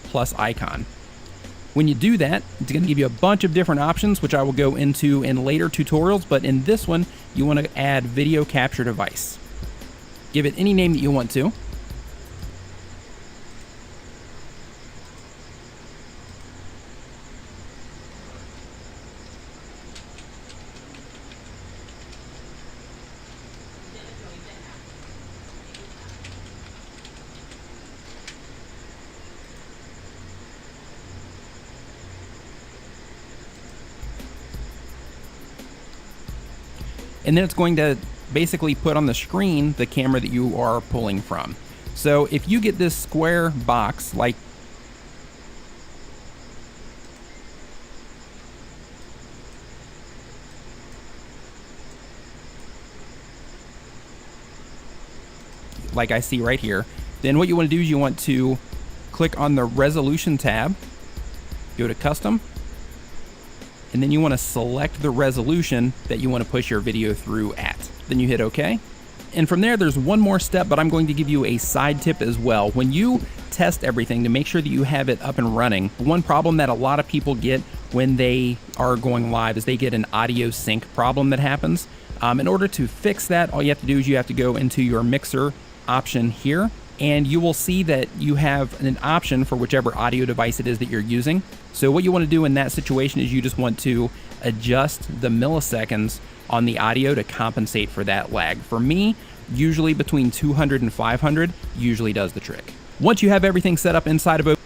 plus icon. When you do that, it's going to give you a bunch of different options, which I will go into in later tutorials, but in this one, you want to add video capture device. Give it any name that you want to. And then it's going to basically put on the screen the camera that you are pulling from. So if you get this square box like I see right here, then what you want to do is you want to click on the resolution tab, go to custom, and then you want to select the resolution that you want to push your video through at. Then you hit OK. And from there, there's one more step, but I'm going to give you a side tip as well. When you test everything to make sure that you have it up and running, one problem that a lot of people get when they are going live is they get an audio sync problem that happens. In order to fix that, all you have to do is you have to go into your mixer option here, and you will see that you have an option for whichever audio device it is that you're using. So what you want to do in that situation is you just want to adjust the milliseconds on the audio to compensate for that lag. For me, usually between 200 and 500 usually does the trick. Once you have everything set up inside of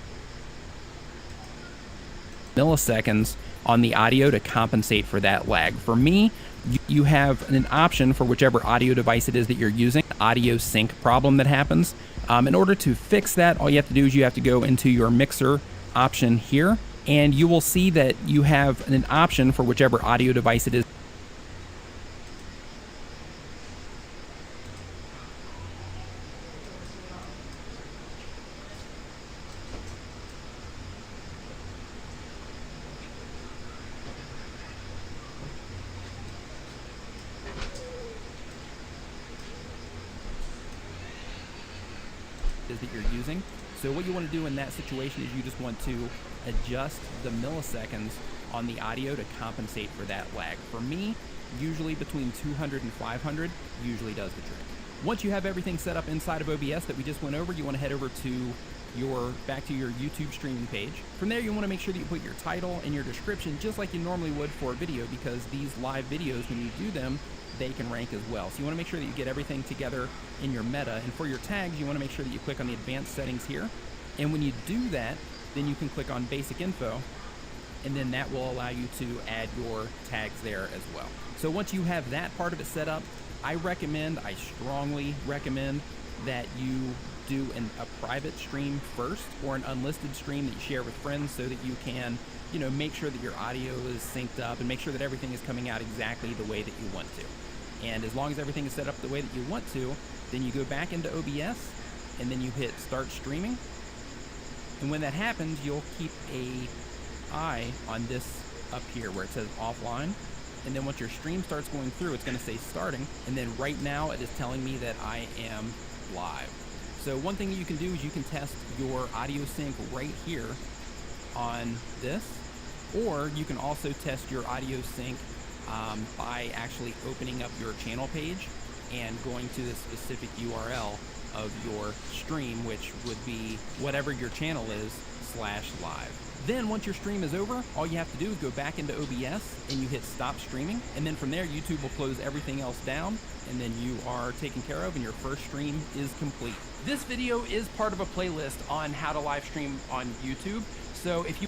milliseconds on the audio to compensate for that lag. For me, you have an option for whichever audio device it is that you're using, audio sync problem that happens. In order to fix that, all you have to do is you have to go into your mixer option here, and you will see that you have an option for whichever audio device it is. That you're using. So what you want to do in that situation is you just want to adjust the milliseconds on the audio to compensate for that lag. For me, usually between 200 and 500 usually does the trick. Once you have everything set up inside of OBS that we just went over, you want to head over to back to your YouTube streaming page. From there, you want to make sure that you put your title and your description just like you normally would for a video, because these live videos, when you do them, they can rank as well. So you want to make sure that you get everything together in your meta. And for your tags, you want to make sure that you click on the advanced settings here. And when you do that, then you can click on basic info, and then that will allow you to add your tags there as well. So once you have that part of it set up, I strongly recommend that you do a private stream first, or an unlisted stream that you share with friends, so that you can, make sure that your audio is synced up and make sure that everything is coming out exactly the way that you want to. And as long as everything is set up the way that you want to, then you go back into OBS, and then you hit start streaming. And when that happens, you'll keep an eye on this up here where it says offline. And then once your stream starts going through, it's going to say starting. And then right now it is telling me that I am live. So one thing that you can do is you can test your audio sync right here on this, or you can also test your audio sync by actually opening up your channel page and going to the specific URL of your stream, which would be whatever your channel is /live. Then once your stream is over, all you have to do is go back into OBS and you hit stop streaming, and then from there YouTube will close everything else down, and then you are taken care of and your first stream is complete. This video is part of a playlist on how to live stream on YouTube, so if you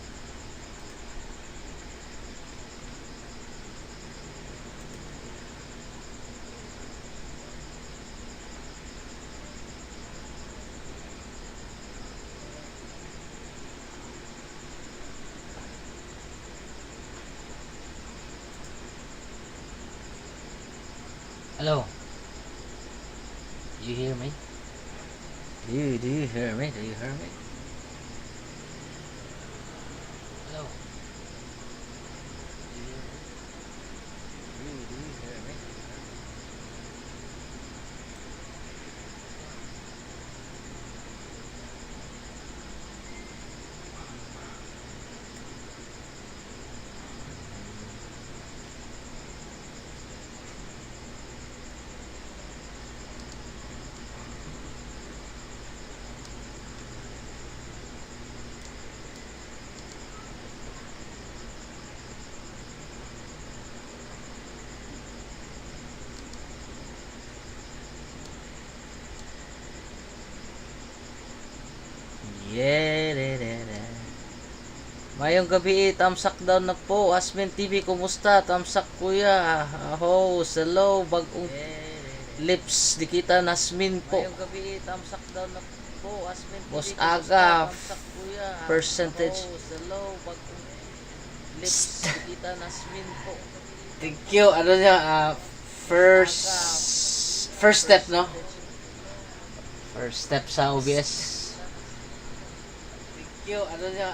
Hello. Do you hear me? Do you hear me? Do you hear me? Hello. Do you hear me? Ngayong gabi, tamsak down na po. Asmin TV, kumusta? Tamsak kuya. Host, hello. Bagong lips, di kita Nasmin po. Ngayong gabi, tamsak down na po. Asmin TV, Boss Aga, tamsak kuya. Percentage. Host, hello. Bagong lips, di kita Nasmin po. Thank you. Ano niya, first step, no? First step sa OBS. Thank you. Ano niya,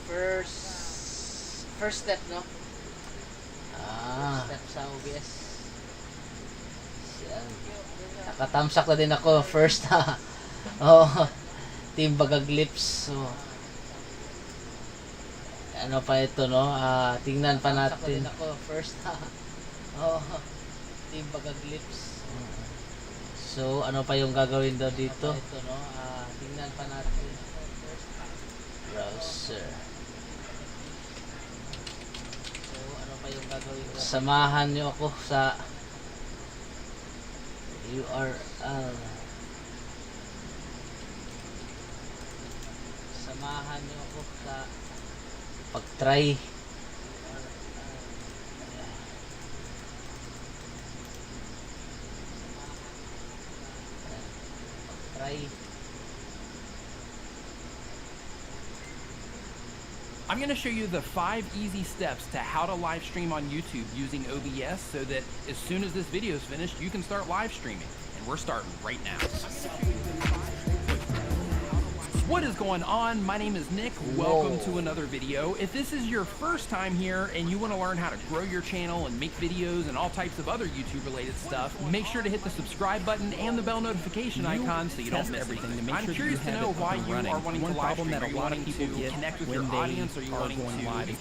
first step, no? Step sa OBS. Yan. Nakatamsak na din ako first ha. Oh, Team Bagag Lips. So, ano pa ito, no? Tingnan pa natin. Nakatamsak na din ako first ha. Oh, Team Bagag Lips. So, ano pa yung gagawin daw dito? Ano pa ito, no? Tingnan pa natin. Browser. So, ano pa yung gagawin ko? Samahan nyo ako sa URL. Samahan nyo ako sa pag-try. Pag-try. I'm going to show you the 5 easy steps to how to live stream on YouTube using OBS so that as soon as this video is finished, you can start live streaming. And we're starting right now. What is going on? My name is Nick. Welcome to another video. If this is your first time here and you want to learn how to grow your channel and make videos and all types of other YouTube related stuff, make sure to hit the subscribe button and the bell notification icon so you don't miss everything. I'm curious to know why you are wanting to live stream. Are you wanting to connect with your audience? Are you wanting to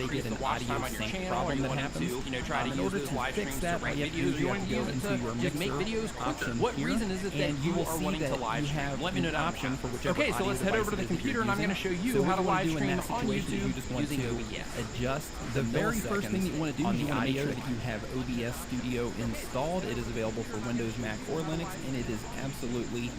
increase the watch time on your channel? Are you wanting to, try to use those live streams to rank videos? You want to use it to just make videos quicker? What reason is it that you are wanting to live stream? Let me know down in the comments. Okay, so let's head over to the computer and I'm going to show you how to live stream on YouTube using OBS. Adjust The very first thing that you want to do is you want to make sure that you have OBS Studio installed. It is available for Windows, Mac, or Linux, and it is absolutely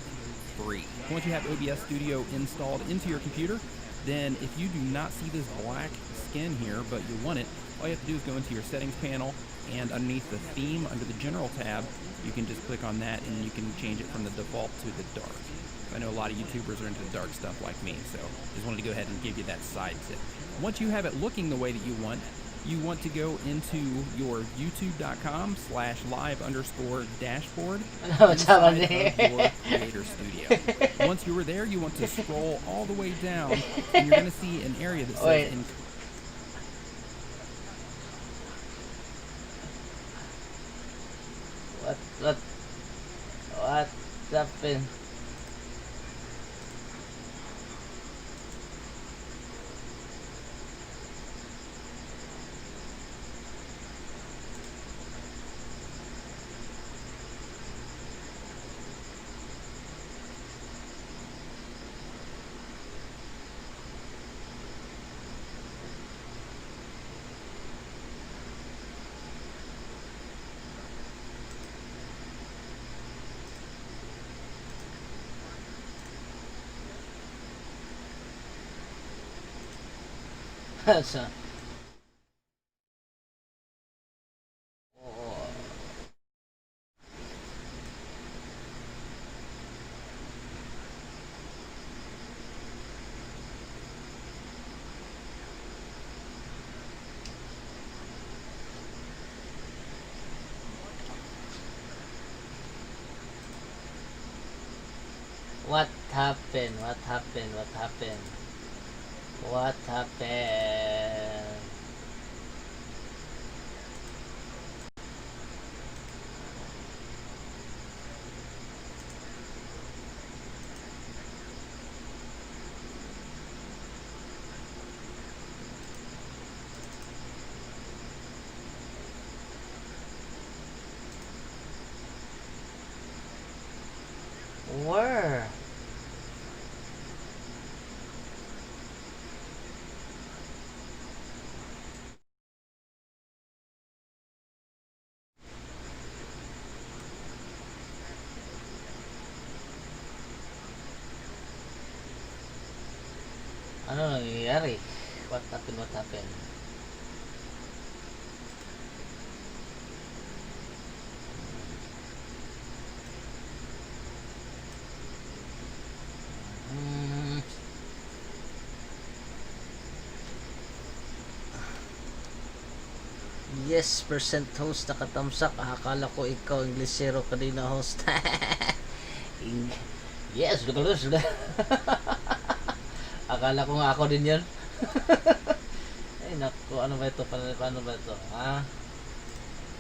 free. Once you have OBS Studio installed into your computer, then if you do not see this black skin here, but you want it, all you have to do is go into your settings panel, and underneath the theme, under the general tab, you can just click on that and you can change it from the default to the dark. I know a lot of YouTubers are into the dark stuff like me, so just wanted to go ahead and give you that side tip. Once you have it looking the way that you want to go into your youtube.com/live_dashboard inside of your Creator Studio. Once you are there, you want to scroll all the way down, and you're going to see an area that says What happened? So, what happened? What happened? What happened? What happened? Where? Ano nangyayari? What happened? What happened? Hmm. Yes, percent host nakatamsak. Akala ko ikaw Inglesero kanina host. Yes, gulos. Akala ko nga ako din yun. Ay naku, ano ba ito? Paano ba ito? Ha?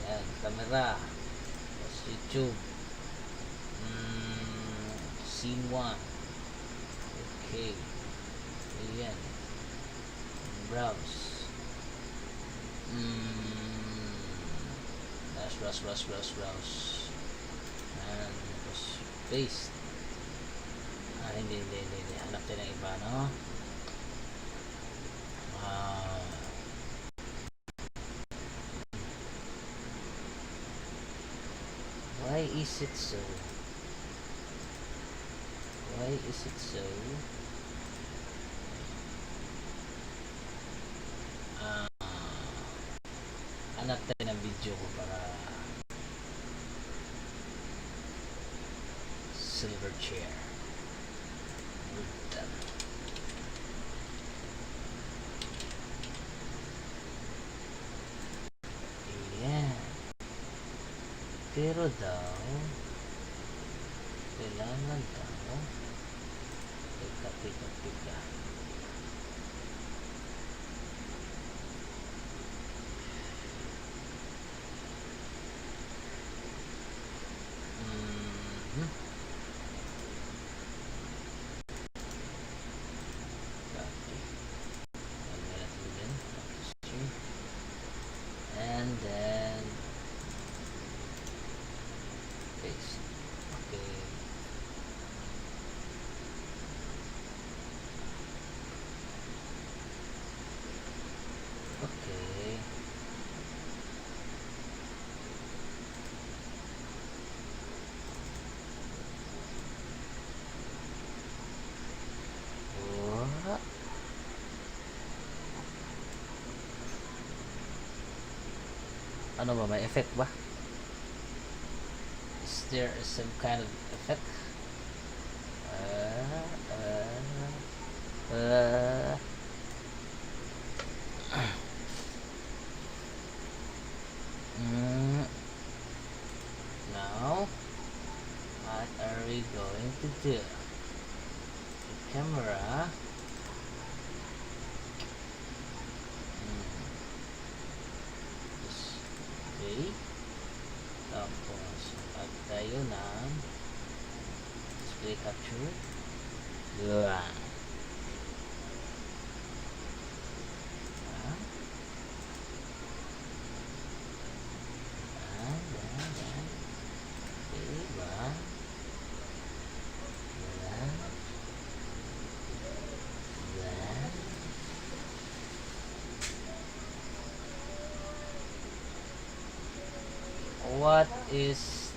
Yan, camera. Tapos YouTube. Scene 1. Okay. Ayan. Browse. Browse. And tapos paste. Hindi. Hanap tayo ng iba, no? Why is it so? Hanap tayo ng video ko para silver chair. Good. Ayan. Pero daw, kailangan daw, teka. And then paste. Okay. What? Ano ba? May effect ba? Is there some kind of effect? Now, what are we going to do? The camera. Okay. Tapos, pag tayo ng display capture. Yan. Diba? What is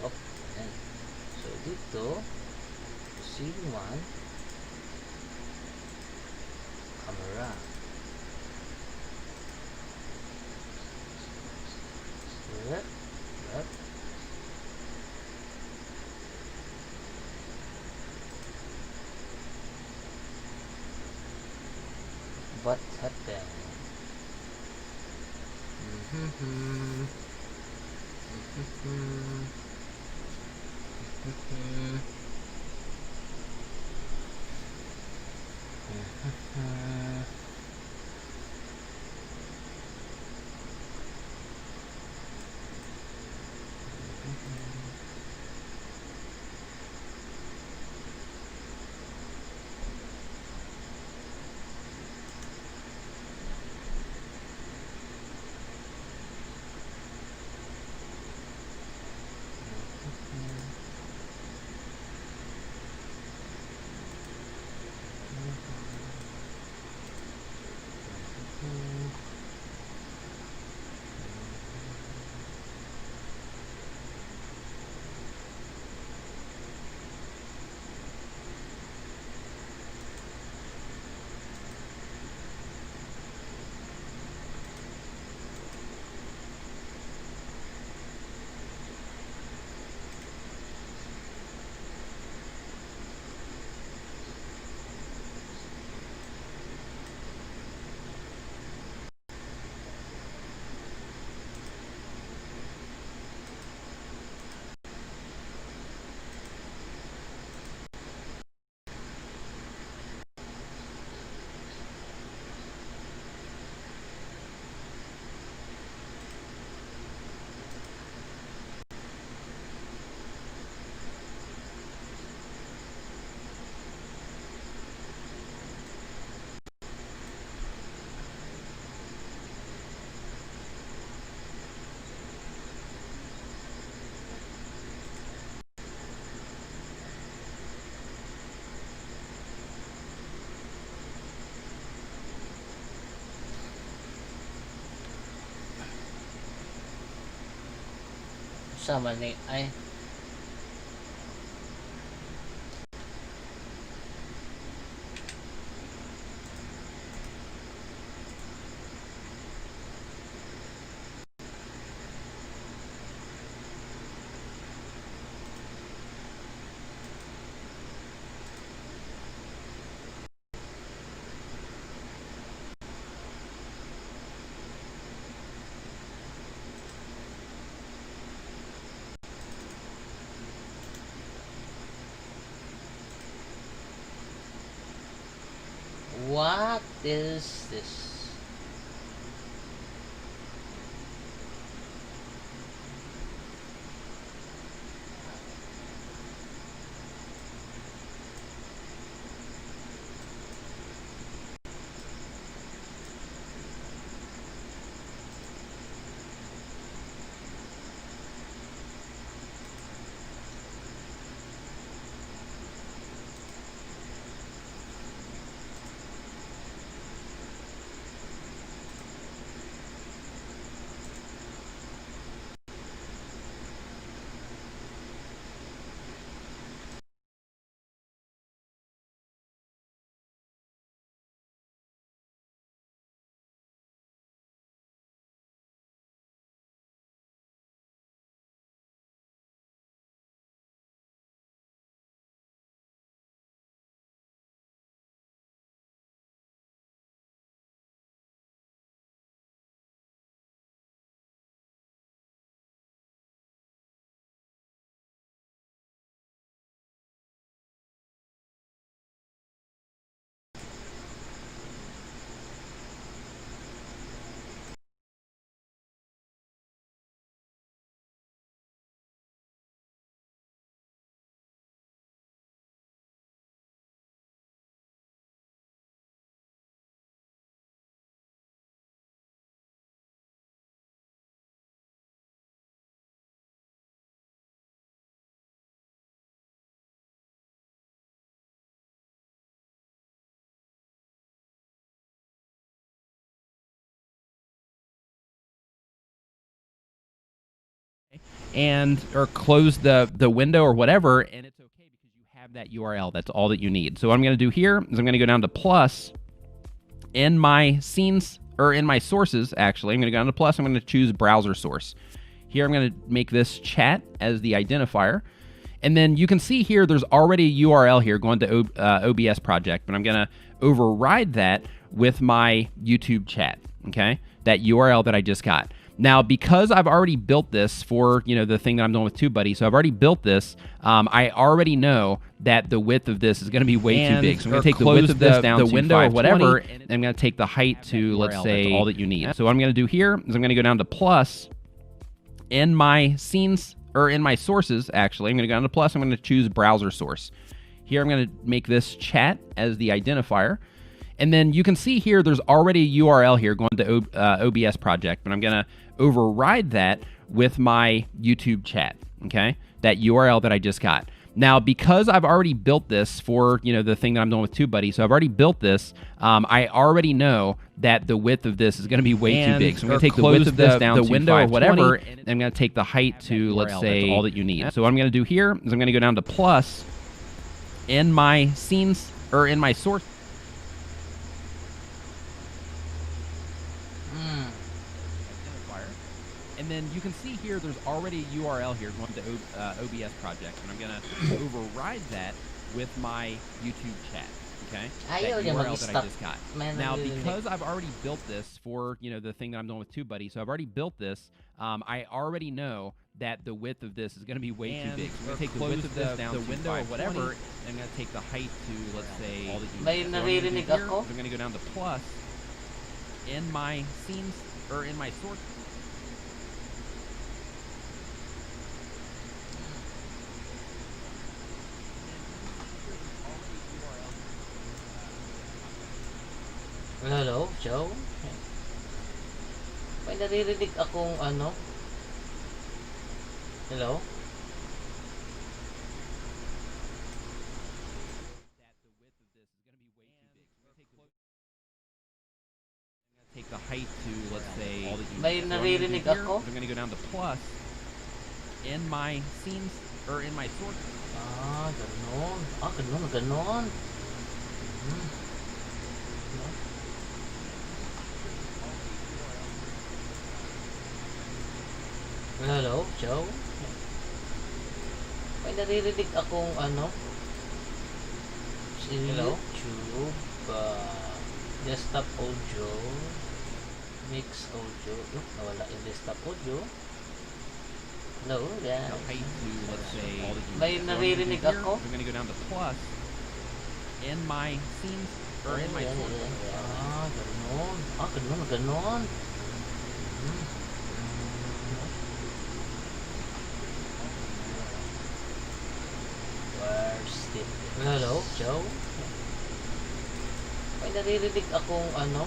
Oh, ayan. So dito, C1 camera. Yep, yep. What happened? Mm-hmm. Mm-hmm. Mm-hmm. Mm-hmm. Sama ni ay what is this? and or close the window or whatever, and it's okay because you have that URL. That's all that you need. So what I'm going to do here is I'm going to go down to plus in my scenes, or in my sources, actually. I'm going to go down to plus. I'm going to choose browser source. Here I'm going to make this chat as the identifier. And then you can see here there's already a URL here going to OBS project, but I'm going to override that with my YouTube chat, okay? That URL that I just got. Now, because I've already built this for, the thing that I'm doing with TubeBuddy, so I've already built this, I already know that the width of this is going to be way too big. So I'm going to take the width of this down to window or whatever, and I'm going to take the height to, let's say, all that you need. So what I'm going to do here is I'm going to go down to plus in my scenes, or in my sources, actually. I'm going to go down to plus. I'm going to choose browser source. Here I'm going to make this chat as the identifier. And then you can see here there's already a URL here going to OBS project, but I'm going to override that with my YouTube chat, okay? That URL that I just got. Now, because I've already built this for, the thing that I'm doing with TubeBuddy, so I've already built this, I already know that the width of this is going to be way too big. So I'm going to take the width of this down to window or whatever, and I'm going to take the height to, let's say, all that you need. So what I'm going to do here is I'm going to go down to plus in my scenes, or in my source. And then you can see here there's already a URL here going to OBS project, and I'm going to override that with my YouTube chat, okay? That URL that I just got. Now, because I've already built this for, the thing that I'm doing with TubeBuddy, so I've already built this, I already know that the width of this is going to be way too big. So I'm going to take the width of this down to window or whatever, and I'm going to take the height to, let's say, all that you need. So I'm going to go down to plus in my scenes, or in my source. Hello, Joe? May naririnig akong ano? Hello? Take the height to, let's say, all that you may naririnig ako? I'm going to go down to plus in my scenes, or in my source. Ganon. Ganon. Hello, Joe? May naririnig akong ano? Hello? YouTube, desktop audio, mix audio. Nawala yung desktop audio. Hello, yeah. May naririnig ako? I'm going to go down to plus in my scenes, or in my source. Ganon. Hello, Joe? May naririnig akong ano?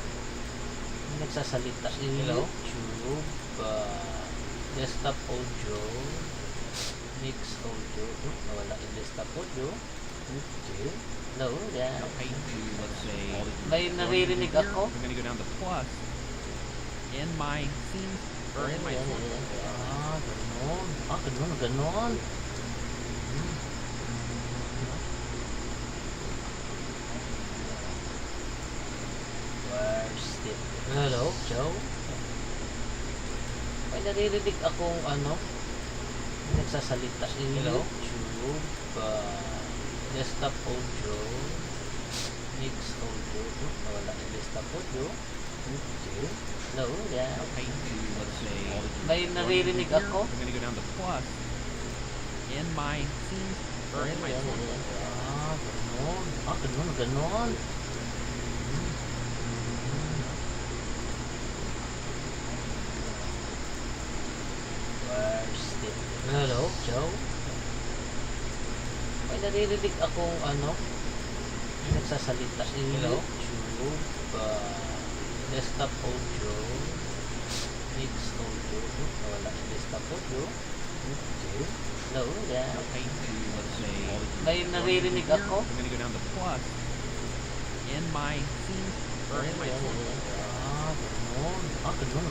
Nagsasalita. Hello? YouTube, desktop audio, mix audio. Nawala yung desktop audio. Okay. Hello, yeah. May naririnig ako? I'm going to go down to plus in my scenes, or in my source. Ganon. Hello, Joe? May naririnig akong ano? Nagsasalita. Hello? YouTube, desktop audio, mix audio. Nawala yung desktop audio. Okay. Hello, yeah. May naririnig ako? I'm going to go down to plus in my scenes, or in my source. Ganon. Hello, Joe? May naririnig akong ano? Nagsasalita. Hello? YouTube, desktop audio, mix audio. Nawala yung desktop audio. Okay. Hello, yeah. May naririnig ako? I'm going to go down to plus in my scenes, or in my source.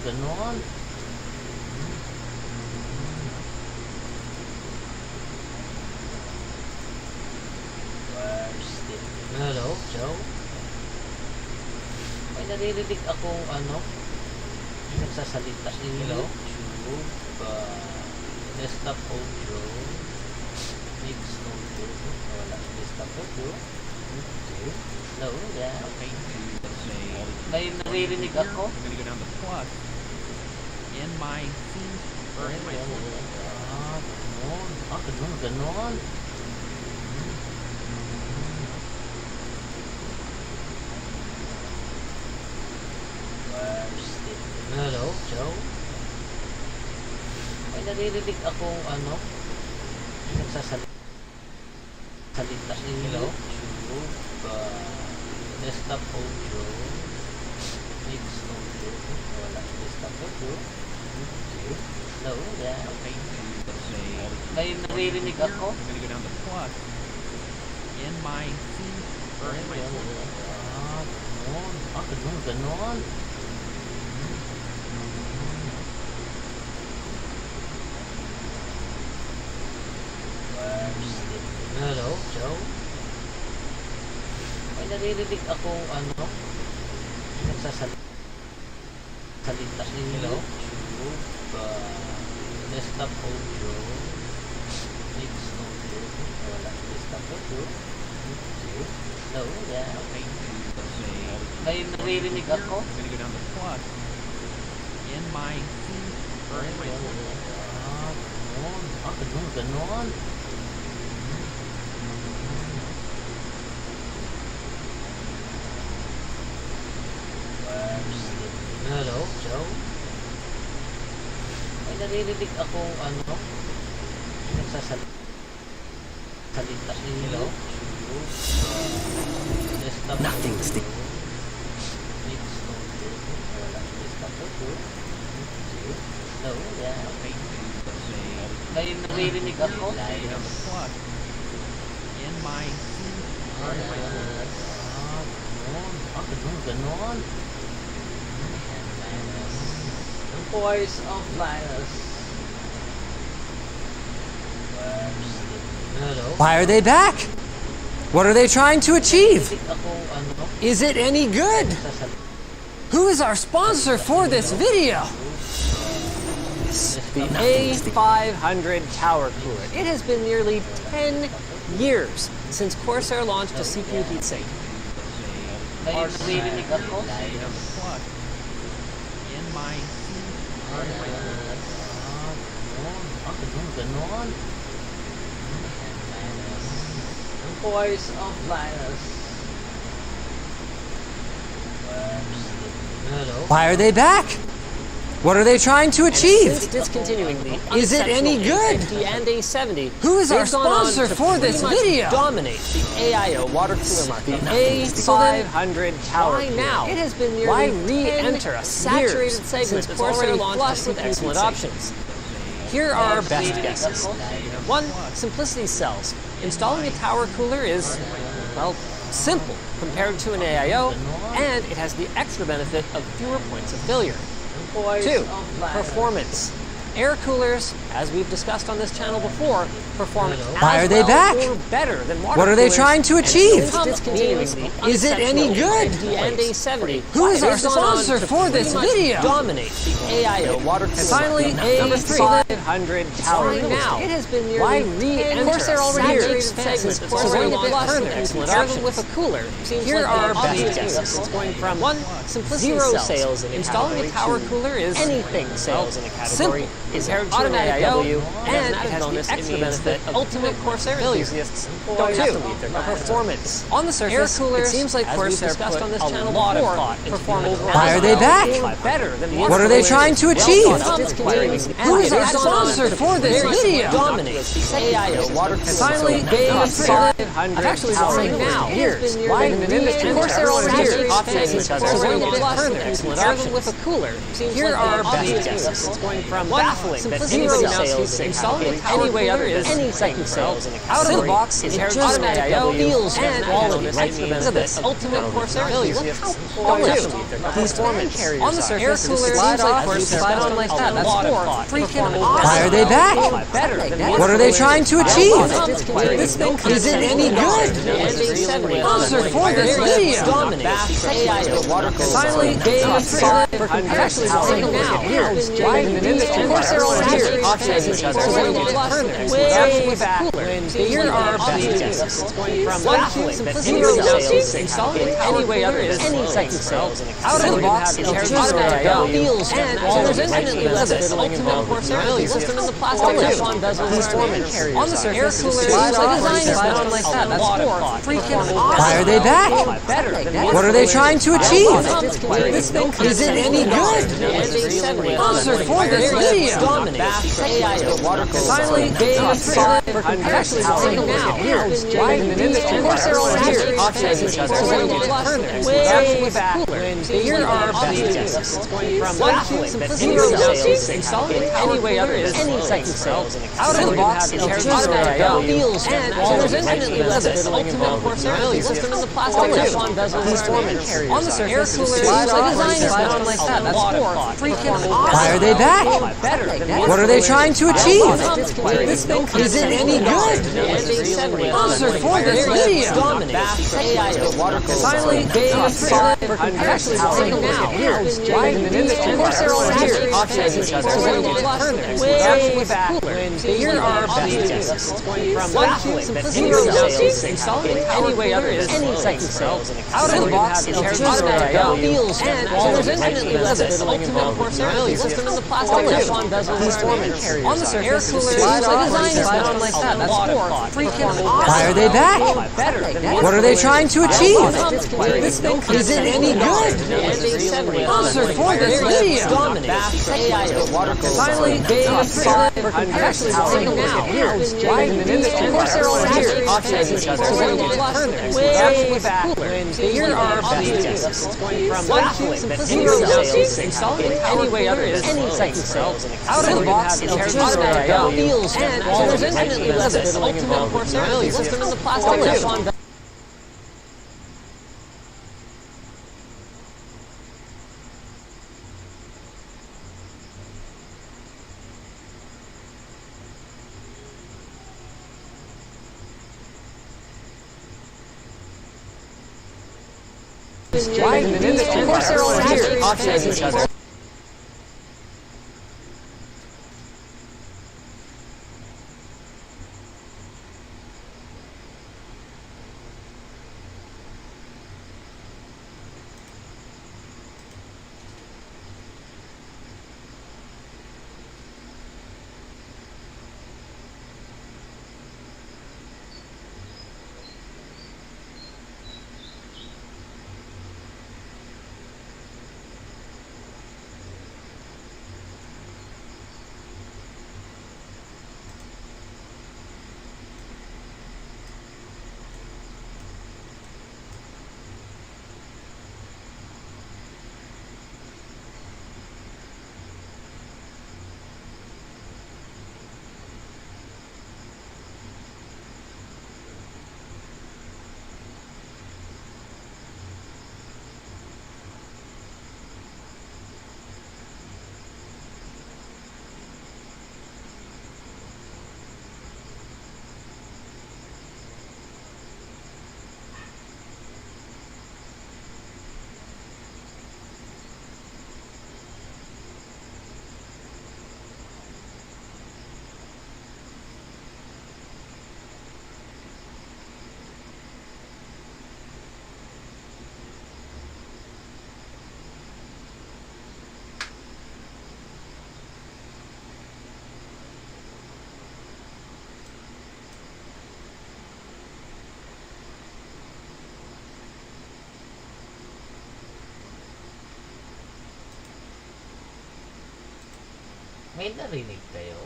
Ganon. Joe? May naririnig akong nagsasalita. Hello? YouTube, desktop audio, mix audio, wala, desktop audio. Okay. Hello, yeah. Okay, let's say May naririnig ako. I'm gonna go down to plus in my scene or in my source. Ganon. Hello, Joe? May naririnig akong nagsasalita. Hello? YouTube, desktop audio, mix audio, wala, desktop audio. Okay. Hello, yeah. Okay, let's say May naririnig ako. I'm gonna go down to plus in my scene or in my source. Ganon. Hello, Joe? May naririnig akong nagsasalita. Hello? YouTube, desktop audio, mix audio, wala, desktop audio. Okay. Hello, yeah. Okay, let's say May naririnig ako. I'm gonna go down to plus in my scene or in my source. Ganon. Hello, Joe? May naririnig akong nagsasalita. Hello? YouTube, desktop Nothing audio, stick. mix audio, wala, desktop audio. Okay. Hello, yeah. Okay, let's say May naririnig ako. I'm gonna go down to plus in my scene or in my source. Ganon. The voice of Linus. Hello? Why are they back? What are they trying to achieve? Naririnig akong Is it any good? nagsasalita. Who is our sponsor for this video? The A500 Tower Cooler. It has been nearly 10 years since Corsair launched a CPU heatsink. May naririnig ako. I'm gonna go down to plus in my scene or in my source. Ganon. The voice of Linus. Hello? Why are they back? What are they trying to achieve? Since discontinuing the Is it any good? AFD and A70, Who is our they've gone on sponsor to for this pretty much video? dominate the AIO water cooler market. A500 Tower Why Cooler. now? It has been nearly Why 10 re-enter a saturated years segment since that's Corsair already launched flush a with CPU excellent heatsink. options? Here are our best guesses. 1. Simplicity cells. Installing a tower cooler is, well, simple compared to an AIO, and it has the extra benefit of fewer points of failure. 2. Performance. Air coolers, as we've discussed on this channel before, perform Why as are they well back? or better than water What are they coolers, trying to and achieve? since discontinuing the Is it any good? AFD and A70, Who is our they've gone on sponsor to for pretty this much video? dominate the AIO water cooler And finally, market. Number 3. A500 Tower Why Cooler. now? It has been nearly Why 10 re-enter Corsair a already saturated makes segment sense. that's Corsair already going a bit flush with further. excellent Pair them options? with a cooler. Seems Here like are the our best obvious guesses. guesses. Going from 1. simplicity Zero cells. sales in a Installing a category. tower 2. cooler is Anything sales in a category. simple. Is Compared to automatic an W, AIO, and it as an has added bonus, the it extra means benefit that of ultimate Corsair enthusiasts don't don't have have to meet their performance. On the surface, Air coolers, it seems like as we've Corsair discussed put on this a channel lot before, of thought into perform the as Why are they well back? or better than water What are they coolers. trying to Well achieve? done, discontinuing the Who is our AIO sponsor for this very video? Dominate the AIO water cooler. And finally, A500 actually Tower saying Cooler. now. It has been Why nearly 10 re-enter Corsair a already saturated makes segment sense. that's Corsair already going a bit flush with further. excellent Pair them options? with a cooler. Seems Here like are the our best obvious guesses. guesses. Going from One. baffling that zero sales installing a power cooler is any second sales. Out of the box, it pairs automatic feels and quality of this ultimate Corsair failure. Performance on the surface, it slides like Corsair slide on like that. That's freaking awesome. Why are they back? What are they trying to achieve? This thing Isn't any good. Answer for this video. Finally, game of spot for actually saying now. Corsair on here. Way back. Here are best from simplicity installing any way other is any second sales. Out of the box, it pairs automatic feels and there's infinitely less ultimate Corsair failure system in the plastic Teflon bezel on the surface. Air cooler slide on like that. That's freaking awesome. Why are they back? What are they trying to achieve? This thing Isn't any good. Answer for this video. Finally, game of spot for actually saying now. Corsair on here. Way back. Here are best from baffling simplicity installing any way other is any second sales. Out of the box, it pairs automatic feels and there's infinitely less ultimate Corsair failure system in the plastic Teflon bezel on the surface. Air cooler slide on like that. That's freaking awesome. Why are they back? What are they trying to achieve? This thing Isn't any good. Answer for this video. Finally, game of spot for actually saying now. Corsair on here. Way back. Here are best from baffling simplicity installing any way other is any second sales. Out of the box, it pairs automatic feels and there's infinitely less ultimate Corsair failure system in the plastic Teflon bezel on the surface. Air cooler slide on like that. That's freaking awesome. Why are they back? What are they trying to achieve? This thing Isn't any good. Answer for this video. Finally, game of spot for actually saying now. Corsair on here. Way back. Here are best from baffling simplicity installing any way other is any second sales. Out of the box, it pairs automatic feels and there's infinitely less ultimate Corsair failure system in the plastic Teflon bezel. Corsair on here. May narinig kayo?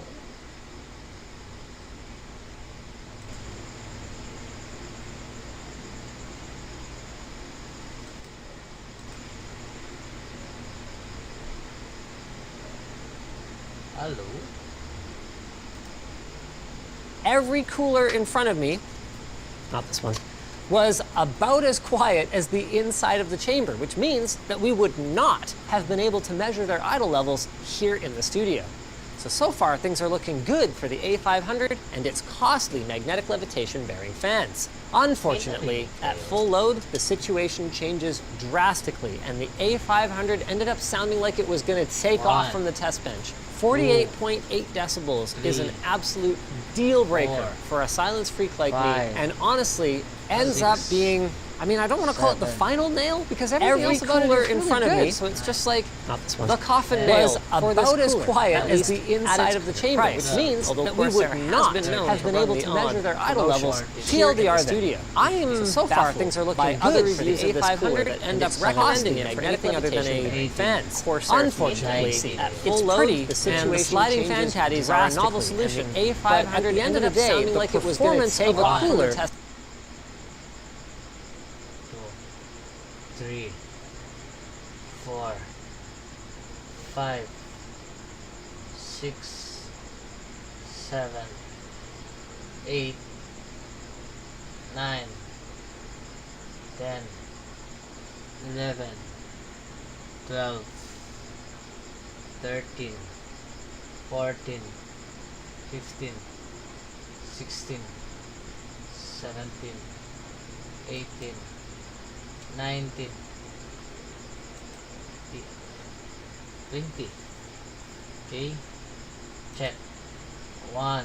Hello? Every cooler in front of me, not this one, was about as quiet as the inside of the chamber, which means that we would not have been able to measure their idle levels here in the studio. So far, things are looking good for the A500 and its costly magnetic levitation-bearing fans. Unfortunately, at full load, the situation changes drastically, and the A500 ended up sounding like it was going to take off from the test bench. 48.8 decibels is an absolute deal breaker for a silence freak like me, and honestly, ends up being, I mean, I don't want to call it the final nail, because every else about cooler in front of me, so it's just like the coffin nail was about as quiet as the inside of the chamber, which means that we would not have been able to measure their idle levels TLDR studio. I am so far things are looking good for the A500, end up recommending it for anything other than a fan. Unfortunately, at full load, the situation sliding fan caddies are a novel solution. A500 at the end of the day, the like performance of a cooler. 3, 4, 5, 6, 7, 8, 9, 10, 11, 12, 13, 14, 15, 16, 17, 18, 19, 20. Okay, check. 1,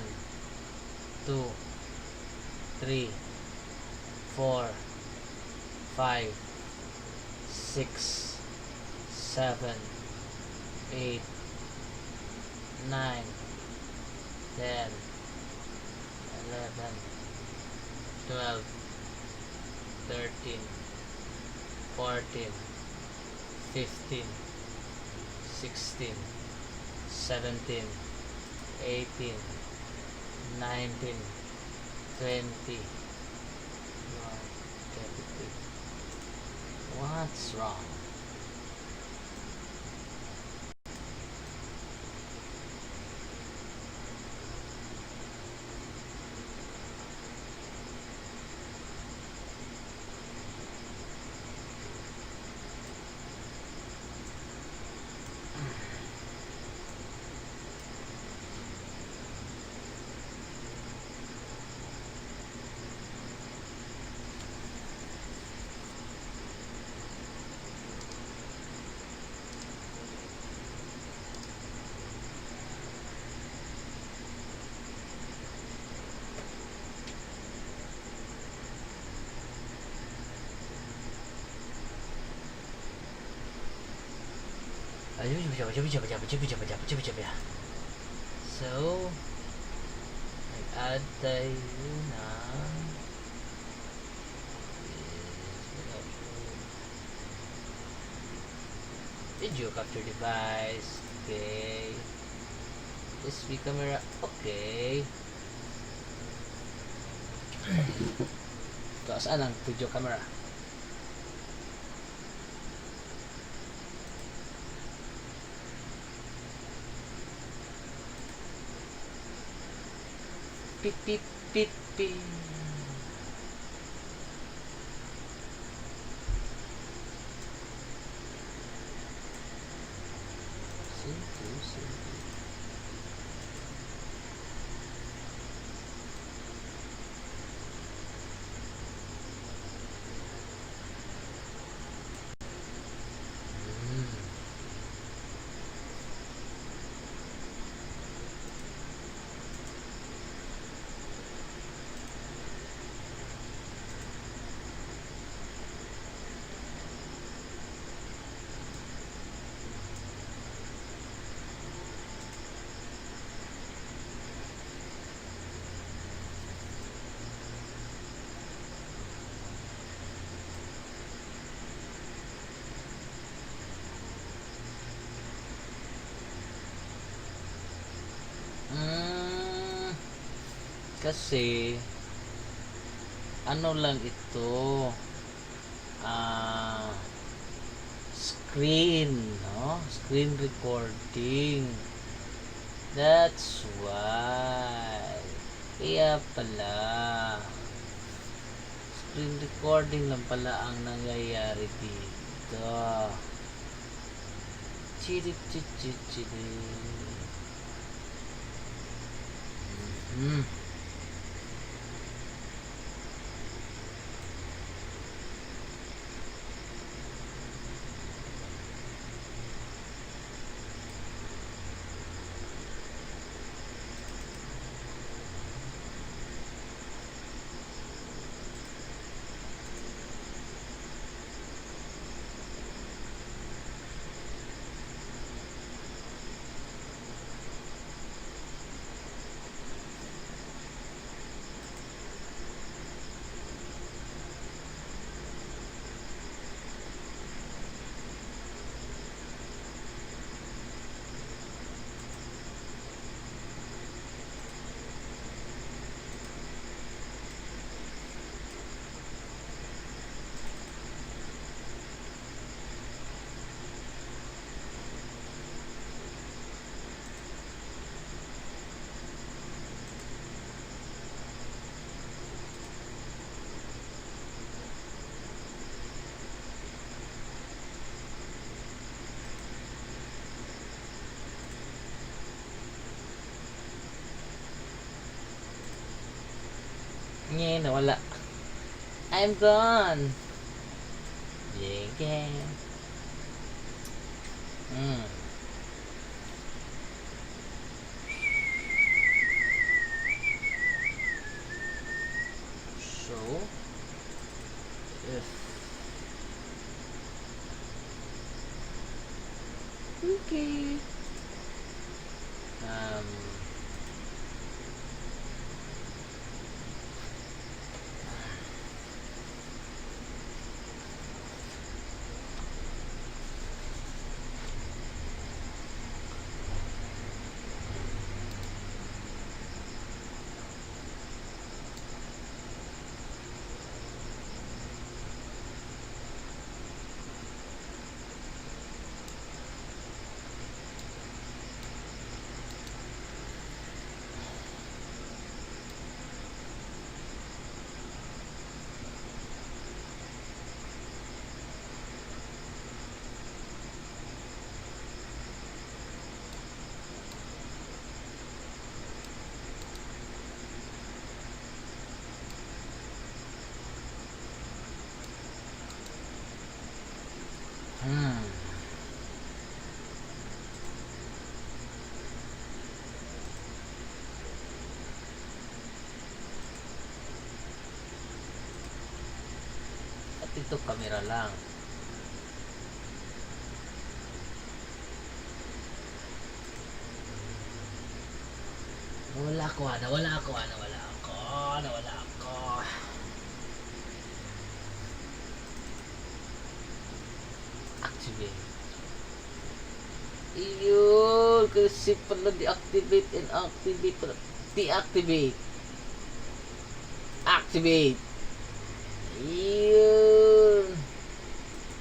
2, 3, 4, 5, 6, 7, 8, 9, 10, 11, 12, 13, 14, 15, 16, 17, 18, 19, 20. What's wrong? So, nag-add tayo ng video capture device. Okay. USB camera. Okay. Ito, saan ang video camera? Pip, pip, pip, pip. Kasi ano lang ito, screen, no? Screen recording. That's why. Kaya pala. Screen recording lang pala ang nangyayari dito. Chiri chiri chiri. Nye, nawala. I'm gone. Yeah. So, if okay. At ito camera lang. Nawala ako. Activate. Iyon, kasi pala deactivate and activate pala. Deactivate. Activate. Iyon.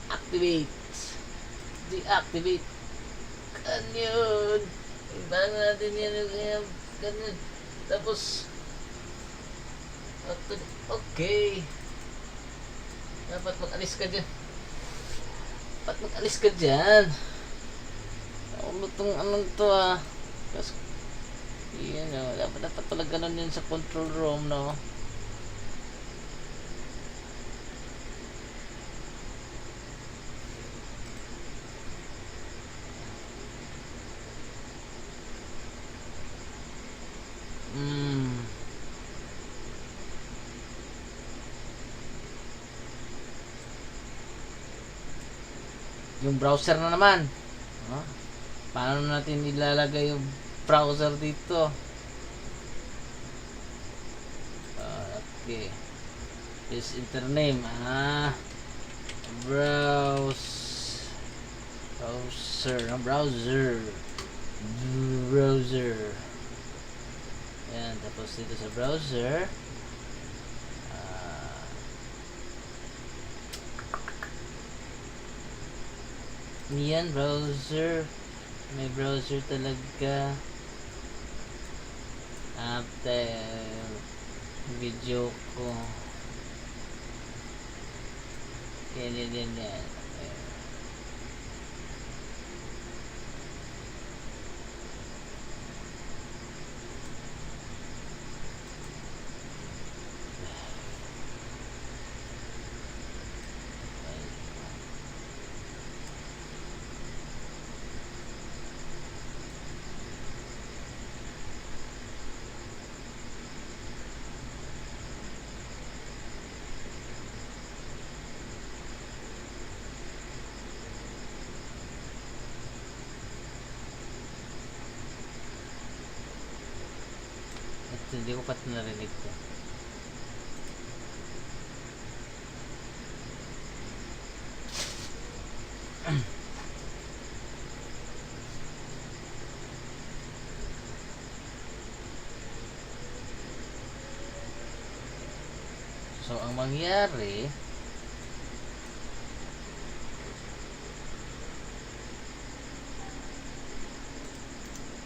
Activate. Deactivate. Ganyan. Iba natin yan. Ganyan. Tapos, okay. Dapat mag-alis ka dyan. Ano itong anong to Kasi, yun dapat pala ganun yun sa control room, no? Yung browser na naman. Paano natin ilalagay yung browser dito? Okay. This intername. Browser. Yan. Tapos dito sa browser. Yan, browser. May browser talaga. After video ko. Yan. Hindi ko pat narinig to. So, ang mangyari,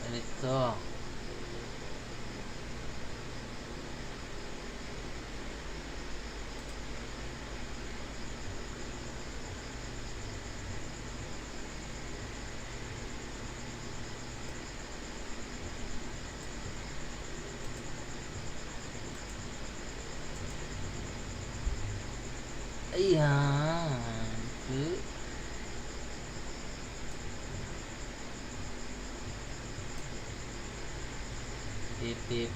ganito. Ayan. Pip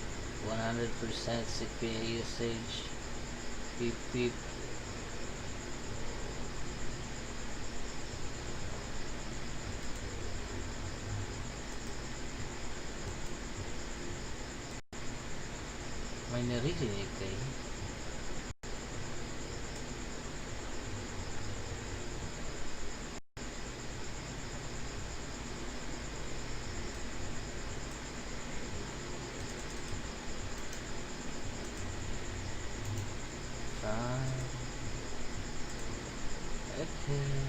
100% CPU usage. Pip. May narinig kayo. Okay.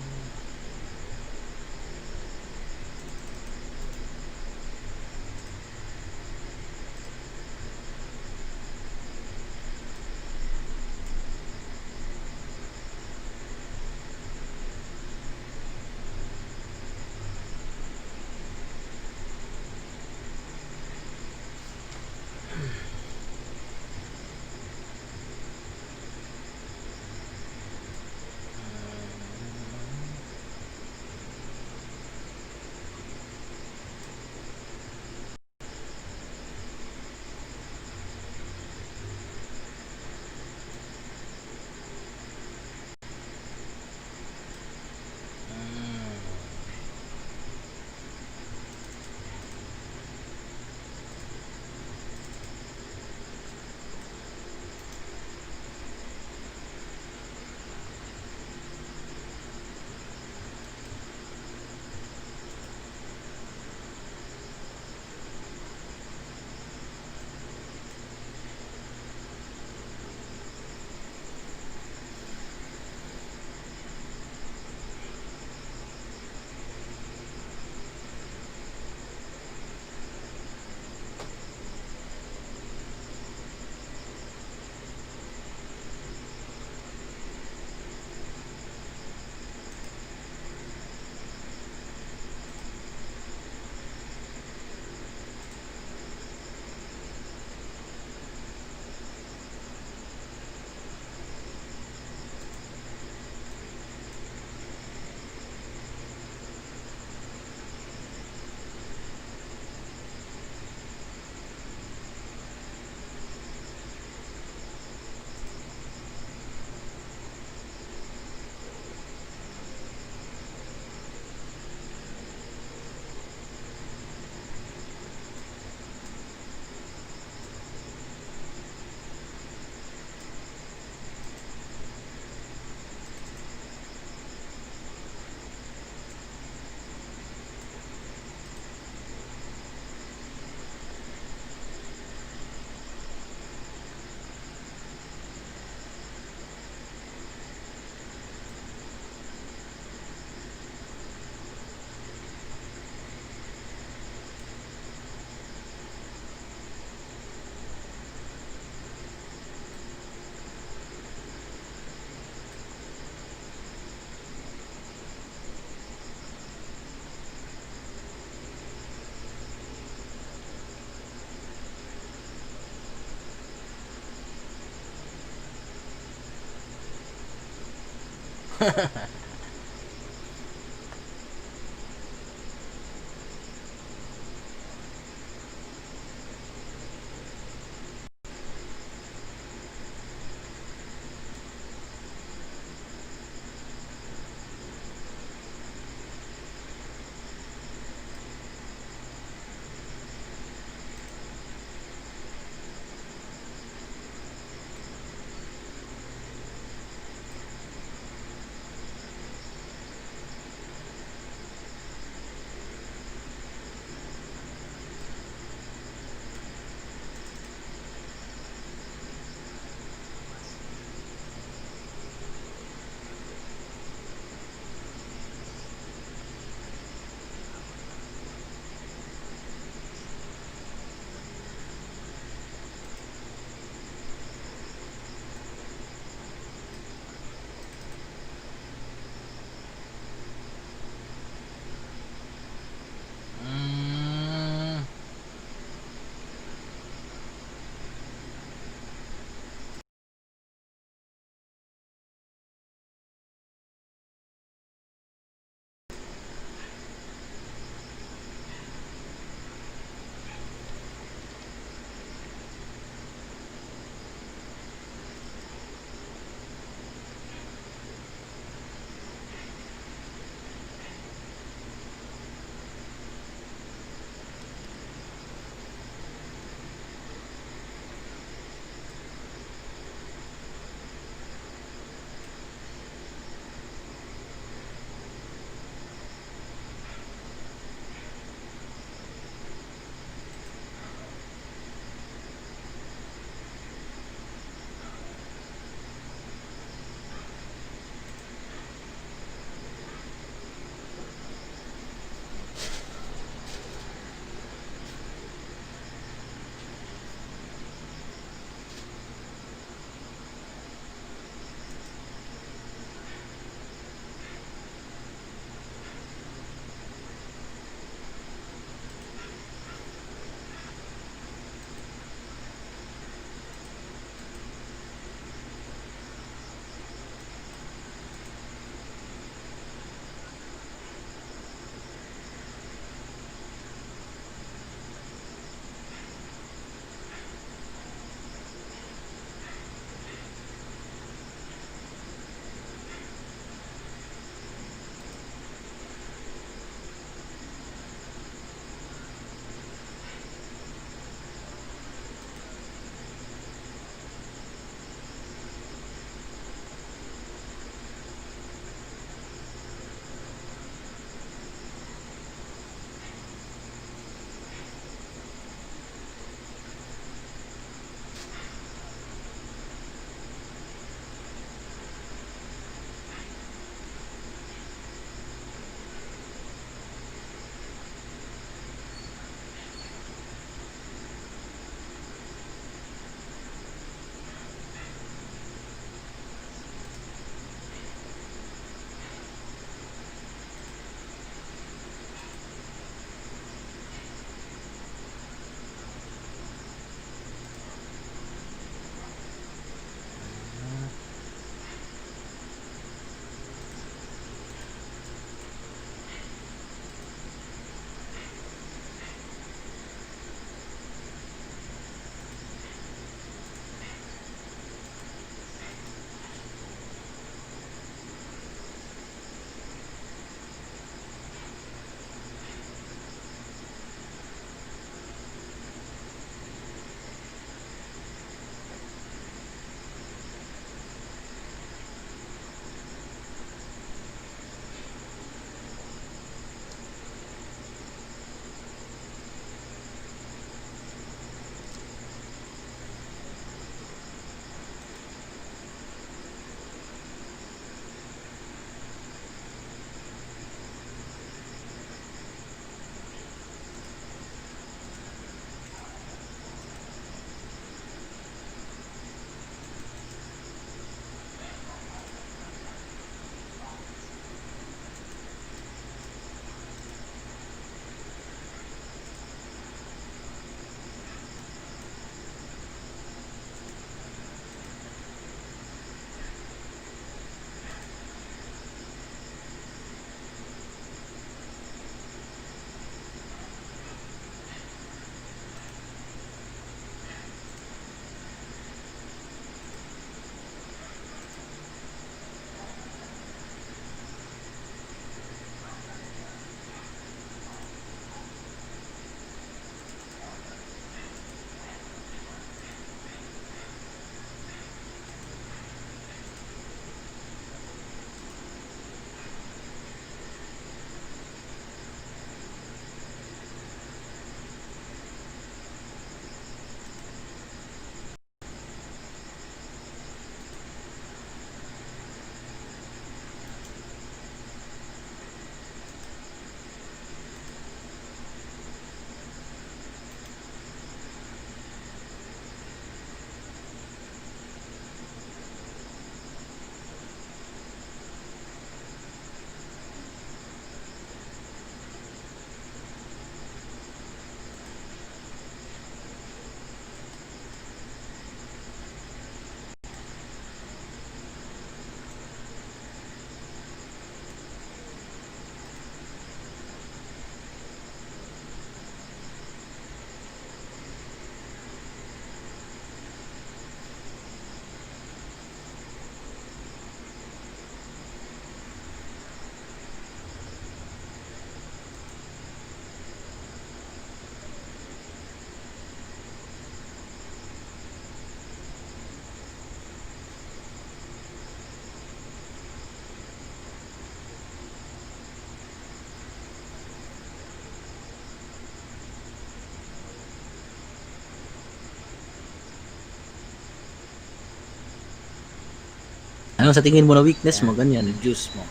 Anong sa tingin mo na weakness mo? Ganyan. Reduce mo.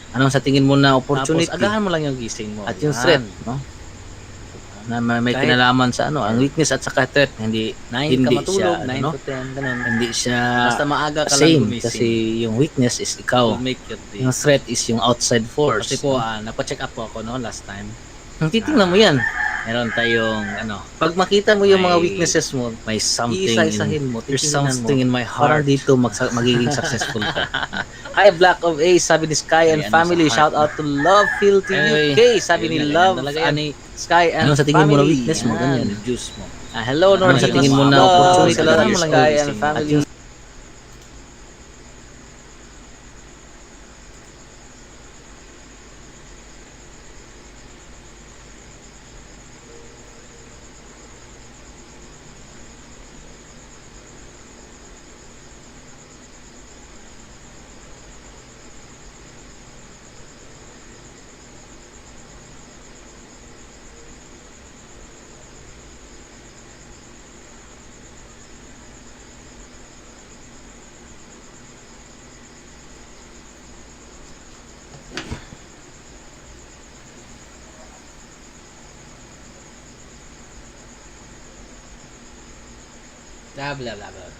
Anong sa tingin mo na opportunity? Tapos agahan mo lang yung gising mo. At yung strength, no? Na may kinalaman sa ano, ang weakness at saka threat, hindi matulog, siya 9 ano, to 10, ganun. hindi siya Basta maaga ka lang same gumising. kasi yung weakness is ikaw. Will make your day. Yung threat is yung outside force. Kasi po, nagpa-check up po ako no last time. Ang titingnan mo yan. Meron tayong ano, pag makita mo yung mga weaknesses mo, may something Iisa-isahin mo, there's titingnan something mo. in my heart. Parang dito magiging successful ka. Hi, Black of A, sabi ni Sky and May ano family. sa heart Shout out to Love Feel to Anyway, UK. Sabi ni ayun, Love, talaga yan. Sky and Ano sa tingin mo na family. weakness mo? Yan. Ganyan. Reduce mo. Hello, Ano North. sa tingin mo na Love. opportunity? Salamat Reduce lang mo. Sky and At family. yung Blah, blah, blah, blah.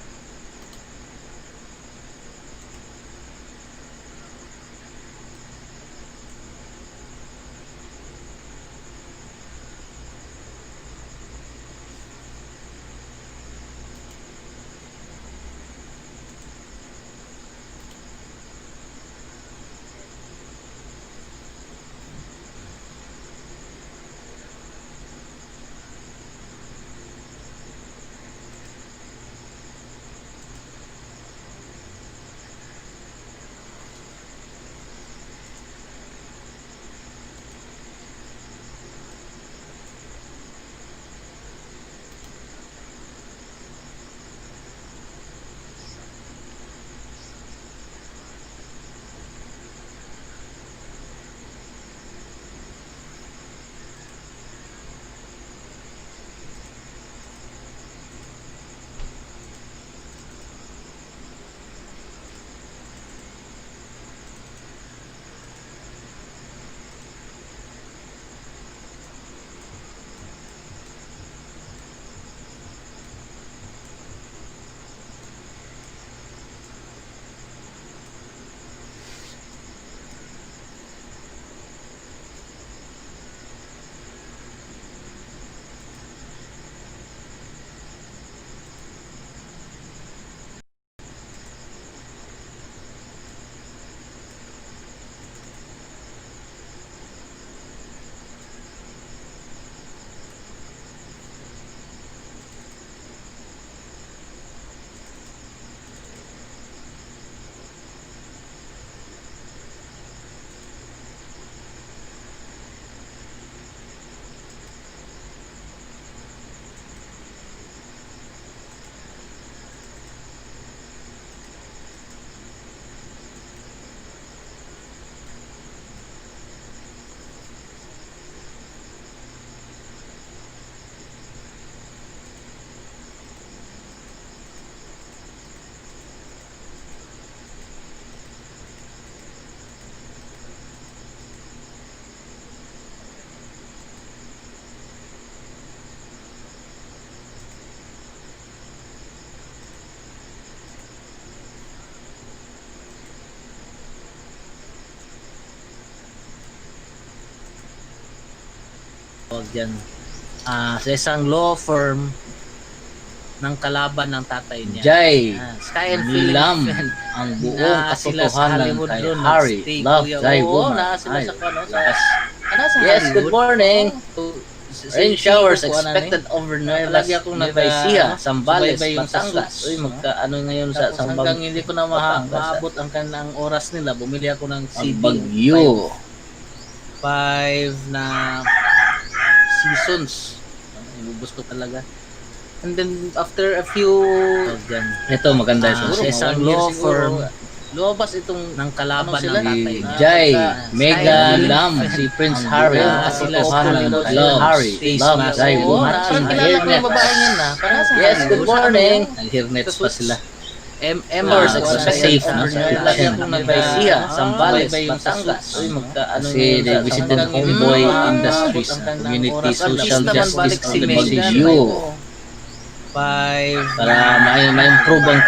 Dyan. Sa isang law firm ng kalaban ng tatay niya. Jay, Sky and nilam Philip ang buong na sila sa katotohanan Hollywood kay doon, Harry, nag-stay, Love, kuya. Jay, Oo, woman. na sila Ay, sa ano, sa yes. sa Yes, Hollywood. good morning. Rain showers expected Lagi overnight. akong Nueva Zambales, subaybay yung Batangas. sa suits, Uy, no? magkaano ngayon sa Tapos hanggang hindi ko na Batangas, maabot ang kanilang oras nila, bumili ako ng ang CD. bagyo. Five na seasons. Inubos ko talaga. And then after a few Ito maganda ito. sa isang law firm, lumabas itong ng kalaban ano sila? ng tatay Si niya. Jay, Mega Sky, Lam, si Prince Harry, buong ang sila katotohanan sa kay Love, Harry, Face Love, Mask. Jay, Oo, woman. parang kilala ko yung babae niyan na. Parang sa Yes, good Hollywood. morning. Sa ano yun? Nag-hairnets pa sila. Members sa safe na sa election siya Zambales Batangas kasi they visited Homeboy Industries Community Social Justice LGU para ma-improve ang